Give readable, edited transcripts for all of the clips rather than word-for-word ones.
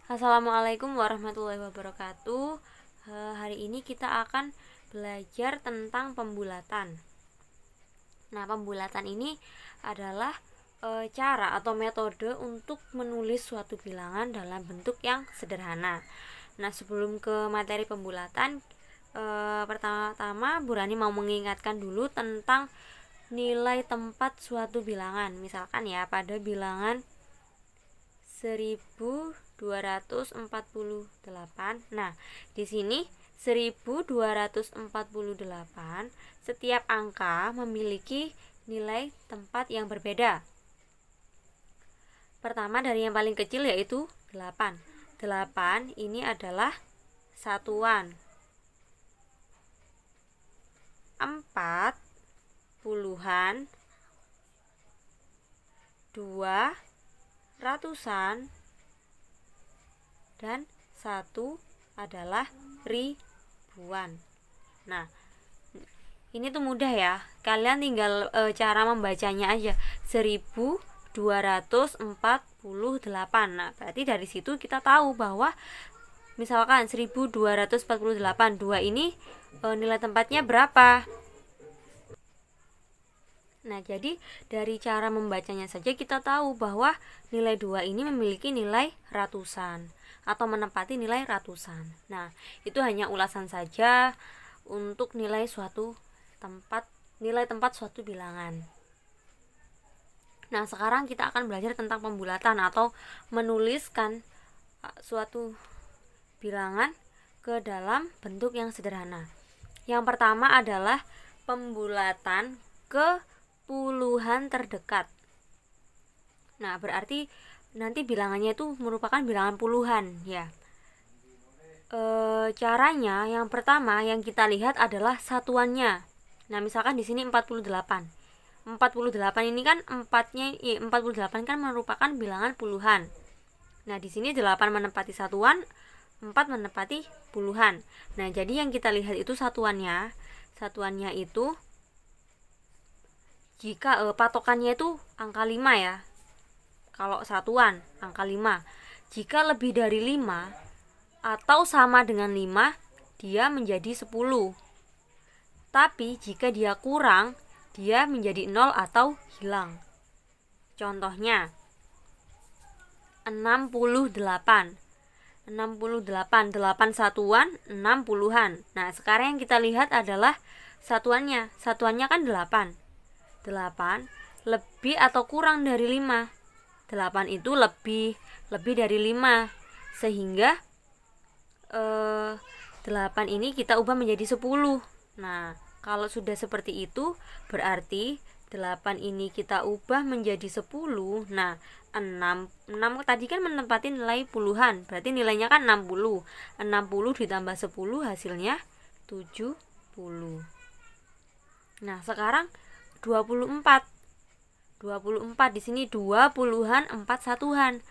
Assalamualaikum warahmatullahi wabarakatuh. Hari ini kita akan belajar tentang pembulatan. Nah, pembulatan ini adalah cara atau metode untuk menulis suatu bilangan dalam bentuk yang sederhana. Nah, sebelum ke materi pembulatan, pertama-tama Bu Rani mau mengingatkan dulu tentang nilai tempat suatu bilangan. Misalkan ya, pada bilangan 1248. Nah, di sini 1248, setiap angka memiliki nilai tempat yang berbeda. Pertama dari yang paling kecil yaitu 8. 8 ini adalah satuan. 4 puluhan, 2 ratusan, dan 1 adalah ribuan. Nah, ini tuh mudah ya. Kalian tinggal cara membacanya aja. 1248. Nah, berarti dari situ kita tahu bahwa misalkan 1248, 2 ini nilai tempatnya berapa? Nah, jadi dari cara membacanya saja kita tahu bahwa nilai 2 ini memiliki nilai ratusan atau menempati nilai ratusan. Nah, itu hanya ulasan saja untuk nilai tempat suatu bilangan. Nah, sekarang kita akan belajar tentang pembulatan atau menuliskan suatu bilangan ke dalam bentuk yang sederhana. Yang pertama adalah pembulatan ke puluhan terdekat. Nah, berarti nanti bilangannya itu merupakan bilangan puluhan ya. Caranya yang pertama yang kita lihat adalah satuannya. Nah, misalkan di sini 48. 48 ini kan 48 kan merupakan bilangan puluhan. Nah, di sini 8 menempati satuan, 4 menempati puluhan. Nah, jadi yang kita lihat itu satuannya. Satuannya itu jika patokannya itu angka 5 ya. Kalau satuan angka 5. Jika lebih dari 5 atau sama dengan 5, dia menjadi 10. Tapi jika dia kurang, dia menjadi 0 atau hilang. Contohnya 68. 8 satuan, 6 puluhan. Nah, sekarang yang kita lihat adalah satuannya. Satuannya kan 8. 8 lebih atau kurang dari 5. 8 itu lebih dari 5. Sehingga 8 ini kita ubah menjadi 10. Nah, kalau sudah seperti itu berarti 8 ini kita ubah menjadi 10. Nah, 6 tadi kan menempati nilai puluhan. Berarti nilainya kan 60. 60 ditambah 10 hasilnya 70. Nah, sekarang 24 di sini 2 puluhan 4 satuan.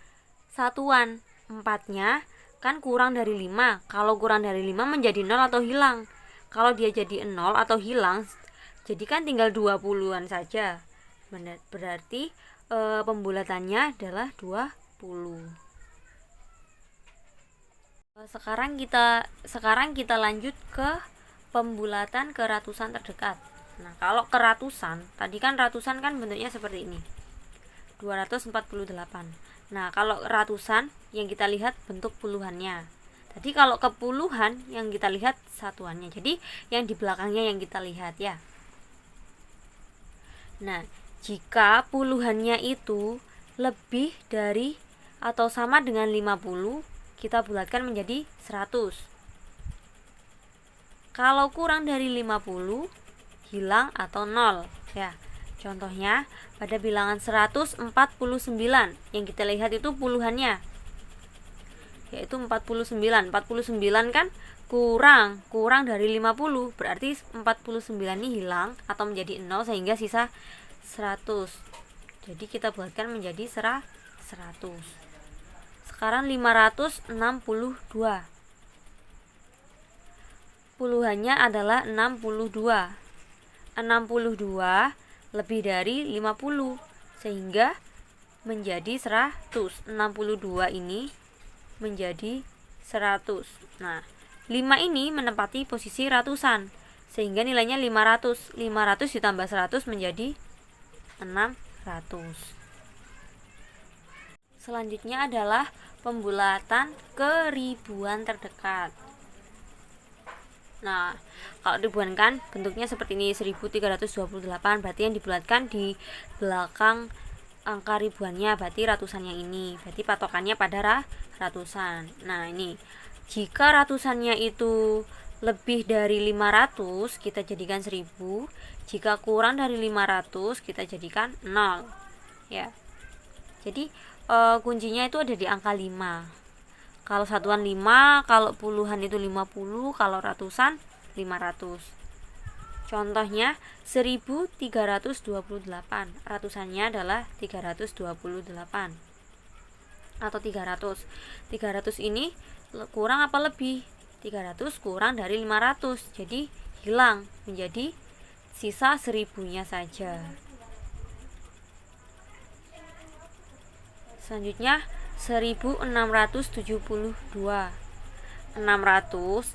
Satuan 4-nya kan kurang dari 5. Kalau kurang dari 5 menjadi 0 atau hilang. Kalau dia jadi 0 atau hilang, jadi kan tinggal 20-an saja. Berarti pembulatannya adalah 20. Sekarang kita lanjut ke pembulatan ke ratusan terdekat. Nah, kalau ke ratusan, tadi kan ratusan kan bentuknya seperti ini. 248. Nah, kalau ratusan yang kita lihat bentuk puluhannya. Tadi kalau ke puluhan yang kita lihat satuannya. Jadi yang di belakangnya yang kita lihat ya. Nah, jika puluhannya itu lebih dari atau sama dengan 50, kita bulatkan menjadi 100. Kalau kurang dari 50, hilang atau 0 ya. Contohnya pada bilangan 149 yang kita lihat itu puluhannya yaitu 49. 49 kan kurang dari 50, berarti 49 ini hilang atau menjadi 0 sehingga sisa 100. Jadi kita buatkan menjadi 100. Sekarang 562. Puluhannya adalah 62. 62 lebih dari 50 sehingga menjadi 100. 62 ini menjadi 100. Nah, 5 ini menempati posisi ratusan, sehingga nilainya 500. 500 ditambah 100 menjadi 600. Selanjutnya adalah pembulatan ke ribuan terdekat. Nah, kalau ribuan kan bentuknya seperti ini, 1328, berarti yang dibulatkan di belakang angka ribuannya berarti ratusannya ini, berarti patokannya pada ratusan. Nah, ini jika ratusannya itu lebih dari 500 kita jadikan 1000, jika kurang dari 500 kita jadikan 0 ya. Jadi kuncinya itu ada di angka 5. Kalau satuan 5, kalau puluhan itu 50, kalau ratusan 500. Contohnya 1328, ratusannya adalah 328 atau 300. 300 ini kurang apa lebih? 300 kurang dari 500, jadi hilang, menjadi sisa 1000-nya saja. Selanjutnya 1672. 600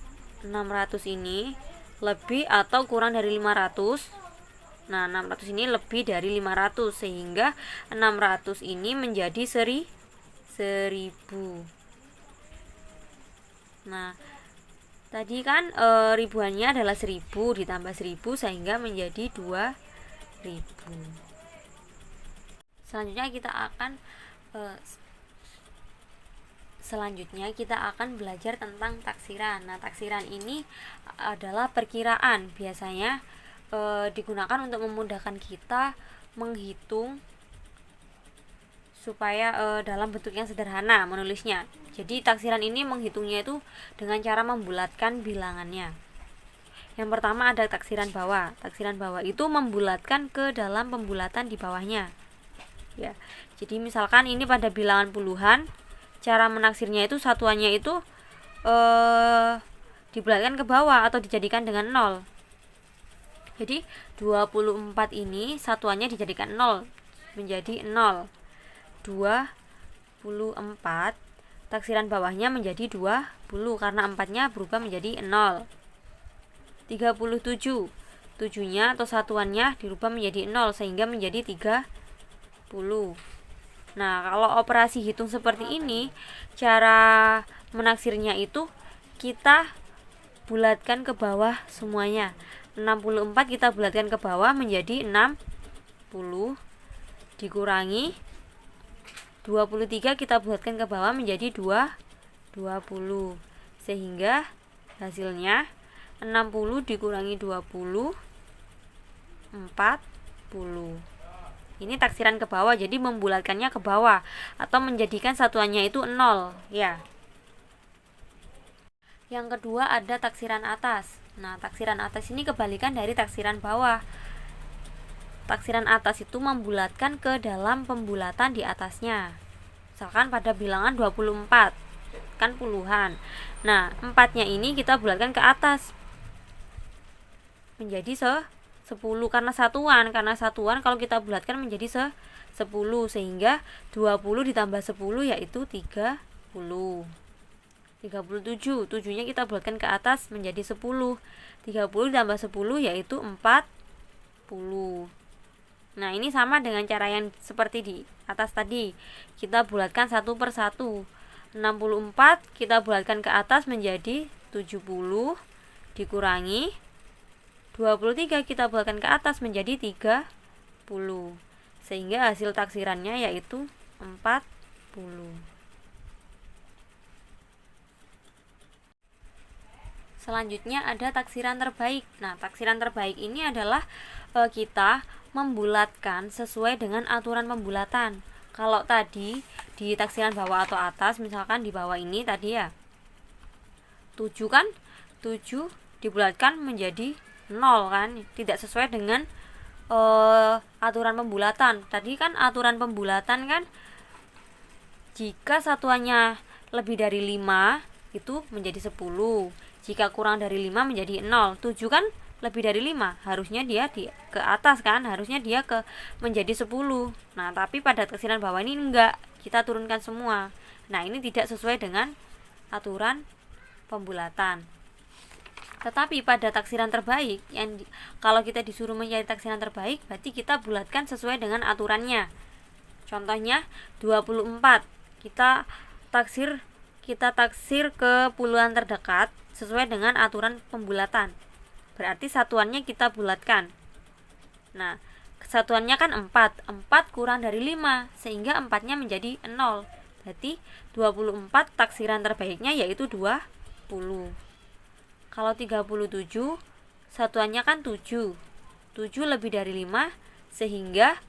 ini lebih atau kurang dari 500. Nah, 600 ini lebih dari 500, sehingga 600 ini menjadi 1000. Nah, tadi kan ribuannya adalah 1000 ditambah 1000 sehingga menjadi 2000. Selanjutnya kita akan belajar tentang taksiran. Nah, taksiran ini adalah perkiraan, biasanya digunakan untuk memudahkan kita menghitung supaya dalam bentuk yang sederhana menulisnya. Jadi taksiran ini menghitungnya itu dengan cara membulatkan bilangannya. Yang pertama ada taksiran bawah. Taksiran bawah itu membulatkan ke dalam pembulatan di bawahnya. Ya. Jadi misalkan ini pada bilangan puluhan, cara menaksirnya itu satuannya itu dibulatkan ke bawah atau dijadikan dengan 0. Jadi 24 ini satuannya dijadikan 0 menjadi 0. 24 taksiran bawahnya menjadi 20 karena 4-nya berubah menjadi 0. 37, 7-nya atau satuannya dirubah menjadi 0 sehingga menjadi 30. Nah, kalau operasi hitung seperti ini, cara menaksirnya itu kita bulatkan ke bawah semuanya. 64 kita bulatkan ke bawah menjadi 60 dikurangi 23 kita bulatkan ke bawah menjadi 20, sehingga hasilnya 60 dikurangi 20 40. Ini taksiran ke bawah, jadi membulatkannya ke bawah atau menjadikan satuannya itu 0 ya. Yang kedua ada taksiran atas. Nah, taksiran atas ini kebalikan dari taksiran bawah. Taksiran atas itu membulatkan ke dalam pembulatan di atasnya. Misalkan pada bilangan 24 kan puluhan. Nah, 4-nya ini kita bulatkan ke atas menjadi 10 karena satuan kalau kita bulatkan menjadi 10 sehingga 20 ditambah 10 yaitu 30. 37, 7-nya kita bulatkan ke atas menjadi 10. 30 ditambah 10 yaitu 40. Nah, ini sama dengan cara yang seperti di atas tadi. Kita bulatkan satu per satu. 64 kita bulatkan ke atas menjadi 70 dikurangi 23 kita bulatkan ke atas menjadi 30. Sehingga hasil taksirannya yaitu 40. Selanjutnya ada taksiran terbaik. Nah, taksiran terbaik ini adalah kita membulatkan sesuai dengan aturan pembulatan. Kalau tadi di taksiran bawah atau atas, misalkan di bawah ini tadi ya 7 kan, 7 dibulatkan menjadi 0 kan, tidak sesuai dengan aturan pembulatan. Tadi kan aturan pembulatan kan jika satuannya lebih dari 5 itu menjadi 10. Jika kurang dari 5 menjadi 0. 7 kan lebih dari 5, harusnya dia ke atas kan, harusnya dia menjadi 10. Nah, tapi pada taksiran bawah ini enggak. kita turunkan semua. Nah, ini tidak sesuai dengan aturan pembulatan. Tetapi pada taksiran terbaik, kalau kita disuruh mencari taksiran terbaik, berarti kita bulatkan sesuai dengan aturannya. Contohnya 24, kita taksir ke puluhan terdekat sesuai dengan aturan pembulatan. Berarti satuannya kita bulatkan. Nah, satuannya kan 4 kurang dari 5, sehingga 4-nya menjadi 0. Berarti 24 taksiran terbaiknya yaitu 20. Kalau 37, satuannya kan 7 lebih dari 5, sehingga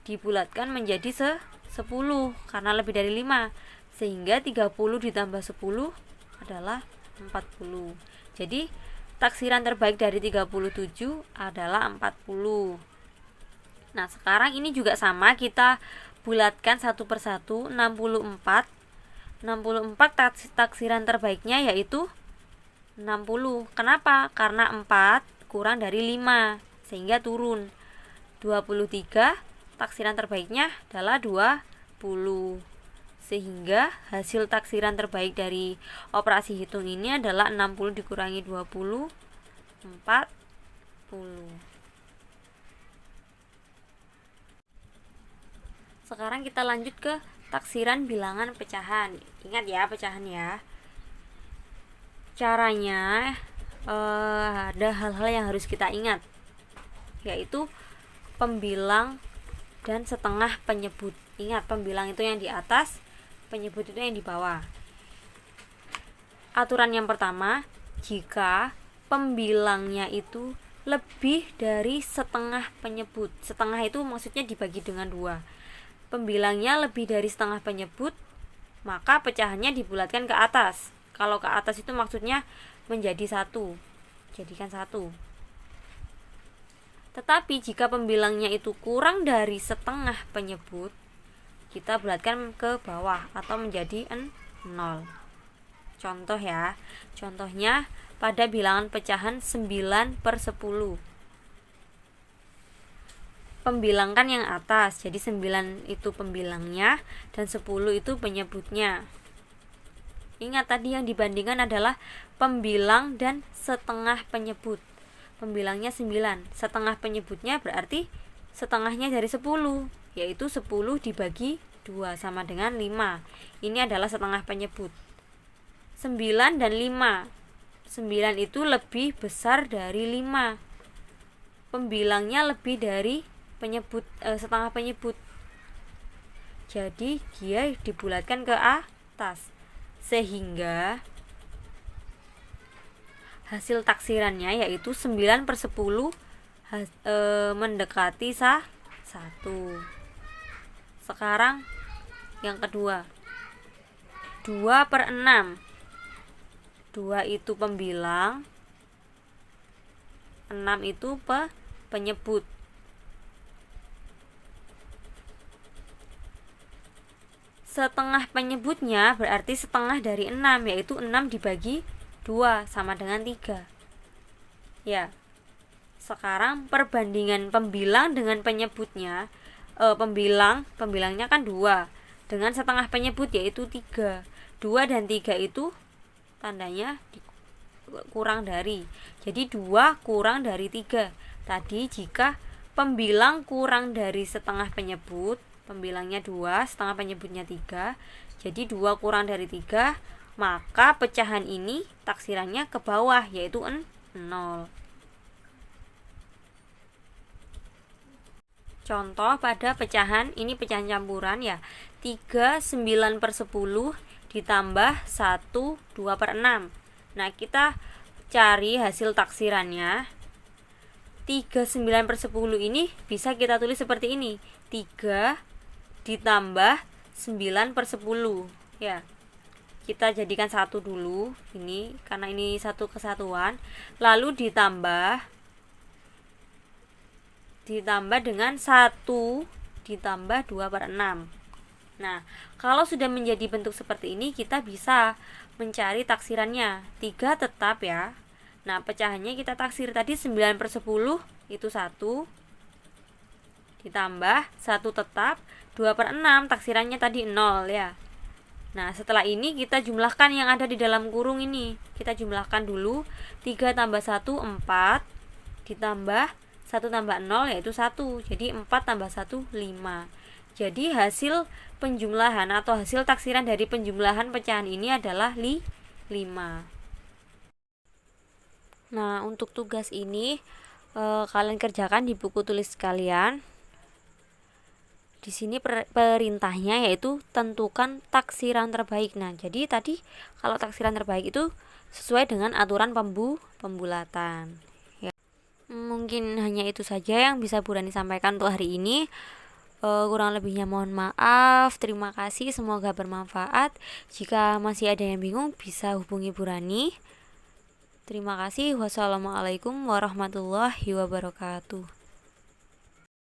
dibulatkan menjadi 10 karena lebih dari 5, sehingga 30 ditambah 10 adalah 40. Jadi taksiran terbaik dari 37 adalah 40. Nah, sekarang ini juga sama, kita bulatkan satu persatu. 64 taksiran terbaiknya yaitu 60. Kenapa? Karena 4 kurang dari 5, sehingga turun. 23 taksiran terbaiknya adalah 20, sehingga hasil taksiran terbaik dari operasi hitung ini adalah 60 dikurangi 20, 40. Sekarang kita lanjut ke taksiran bilangan pecahan. Ingat ya, pecahan ya. Caranya ada hal-hal yang harus kita ingat, yaitu pembilang dan setengah penyebut. Ingat, pembilang itu yang di atas, penyebut itu yang di bawah. Aturan yang pertama, jika pembilangnya itu lebih dari setengah penyebut. Setengah itu maksudnya dibagi dengan 2. Pembilangnya lebih dari setengah penyebut, maka pecahannya dibulatkan ke atas. Kalau ke atas itu maksudnya menjadi 1, jadikan 1. Tetapi jika pembilangnya itu kurang dari setengah penyebut, kita bulatkan ke bawah atau menjadi 0. Contoh ya, contohnya pada bilangan pecahan 9/10. Pembilangkan yang atas, jadi 9 itu pembilangnya dan 10 itu penyebutnya. Ingat, tadi yang dibandingkan adalah pembilang dan setengah penyebut. Pembilangnya 9, setengah penyebutnya berarti setengahnya dari 10, yaitu 10 dibagi 2 sama dengan 5. Ini adalah setengah penyebut. 9 dan 5. 9 itu lebih besar dari 5. Pembilangnya lebih dari setengah penyebut. Jadi dia dibulatkan ke atas, sehingga hasil taksirannya yaitu 9/10 mendekati 1. Sekarang yang kedua, 2/6. 2 itu pembilang, 6 itu penyebut. Setengah penyebutnya berarti setengah dari 6, yaitu 6 dibagi 2 sama dengan 3. Ya. Sekarang perbandingan pembilang dengan penyebutnya, pembilangnya kan 2 dengan setengah penyebut yaitu 3. 2 dan 3 itu tandanya kurang dari. Jadi 2 kurang dari 3. Tadi jika pembilang kurang dari setengah penyebut, pembilangnya 2, setengah penyebutnya 3, jadi 2 kurang dari 3, maka pecahan ini taksirannya ke bawah yaitu 0. Contoh pada pecahan, ini pecahan campuran ya, 3 9/10 ditambah 1 2/6. Nah, kita cari hasil taksirannya. 3 9/10 ini bisa kita tulis seperti ini, 3 ditambah 9/10. Ya, kita jadikan 1 dulu ini, karena ini satu kesatuan. Lalu ditambah dengan 1 ditambah 2/6. Nah, kalau sudah menjadi bentuk seperti ini, kita bisa mencari taksirannya. 3 tetap ya. Nah, pecahannya kita taksir tadi 9/10 itu 1 ditambah 1 tetap 2/6, taksirannya tadi 0 ya. Nah, setelah ini kita jumlahkan yang ada di dalam kurung ini. Kita jumlahkan dulu. 3 tambah 1, 4. Ditambah 1 tambah 0 yaitu 1. Jadi 4 tambah 1, 5. Jadi hasil penjumlahan atau hasil taksiran dari penjumlahan pecahan ini adalah 5. Nah, untuk tugas ini kalian kerjakan di buku tulis kalian. Di sini perintahnya yaitu tentukan taksiran terbaik. Nah, jadi tadi kalau taksiran terbaik itu sesuai dengan aturan pembulatan. Ya. Mungkin hanya itu saja yang bisa Bu Rani sampaikan untuk hari ini. Kurang lebihnya mohon maaf. Terima kasih, semoga bermanfaat. Jika masih ada yang bingung bisa hubungi Bu Rani. Terima kasih. Wassalamualaikum warahmatullahi wabarakatuh.